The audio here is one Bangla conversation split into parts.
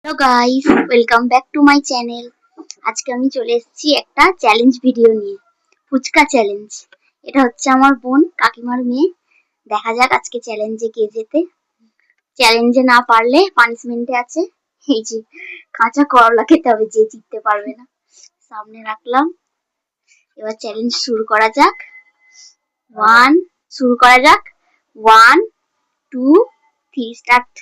Hello guys, welcome back to my channel. আজকে আমি চলে এসেছি একটা চ্যালেঞ্জ ভিডিও নিয়ে, ফুচকা চ্যালেঞ্জ। এটা হচ্ছে আমার বোন কাকিমার মেয়ে। দেখা যাক আজকে চ্যালেঞ্জে কে জেতে। চ্যালেঞ্জে না পারলে পানিশমেন্টে আছে এই যে কাঁচা করলা খেতে হবে, যে জিততে পারবে না। সামনে রাখলাম, এবার চ্যালেঞ্জ শুরু করা যাক। শুরু করা যাক। 1 2 3 স্টার্ট।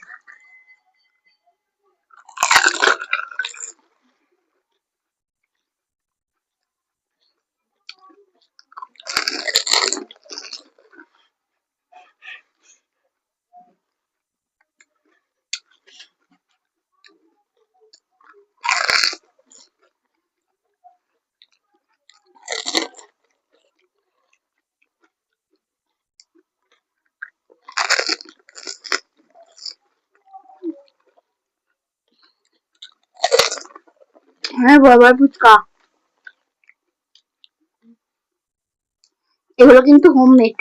হ্যাঁ, বড় বড় ফুচকা। এগুলো কিন্তু হোমমেড।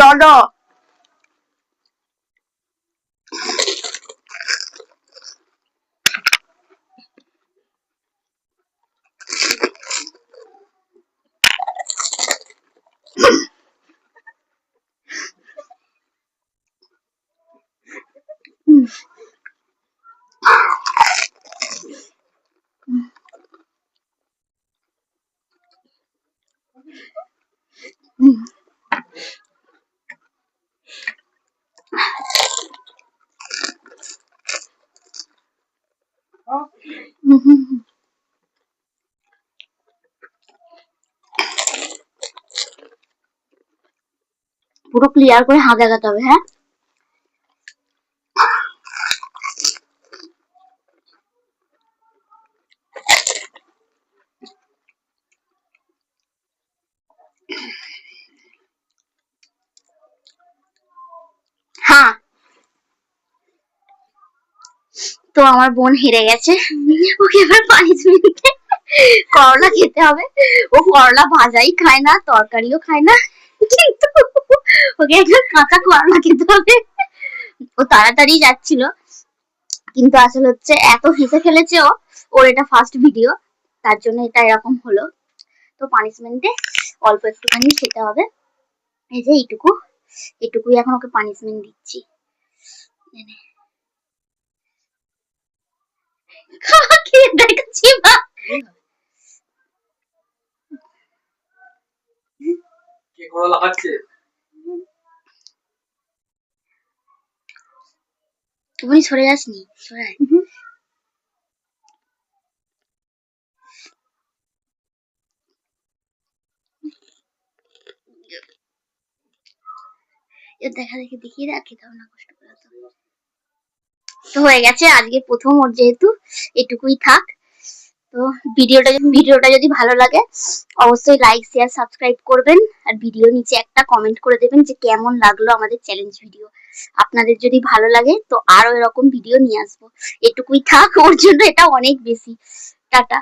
দাদা পুরো ক্লিয়ার করে হাত দেখাতে হবে। হ্যাঁ, হ্যাঁ। তো আমার বোন হেরে গেছে, ওকে এবার পানিশমেন্টে করলা খেতে হবে। ও করলা ভাজাই খায় না, তরকারিও খায় না, কিন্তু ওকে একদম কাঁচা করলা খেতে হবে। ও তাড়াতাড়ি যাচ্ছিল, কিন্তু আসলে হচ্ছে এত হেসে ফেলেছে ও, ওর এটা ফার্স্ট ভিডিও, তার জন্য এটা এরকম হলো। তো পানিশমেন্টে অল্প একটুখানি খেতে হবে। এই যে এটুকুই এখন ওকে পানিশমেন্ট দিচ্ছি। খেয়ে দেখাচ্ছি মা। কে করলা খাচ্ছে? তুমি সরে যাসনি, সরে আয়। এর দেখা দেখি দেখিয়ে রাখি, দাও না, কষ্ট করে। তো হয়ে গেছে আজকে প্রথম, ওর যেহেতু এটুকুই থাক। তো ভিডিওটা যদি ভালো লাগে অবশ্যই লাইক শেয়ার সাবস্ক্রাইব করবেন, আর ভিডিও নিচে একটা কমেন্ট করে দেবেন যে কেমন লাগলো আমাদের চ্যালেঞ্জ ভিডিও। আপনাদের যদি ভালো লাগে তো আরো এরকম ভিডিও নিয়ে আসবো। এটুকুই থাক, ওর জন্য এটা অনেক বেশি। টাটা।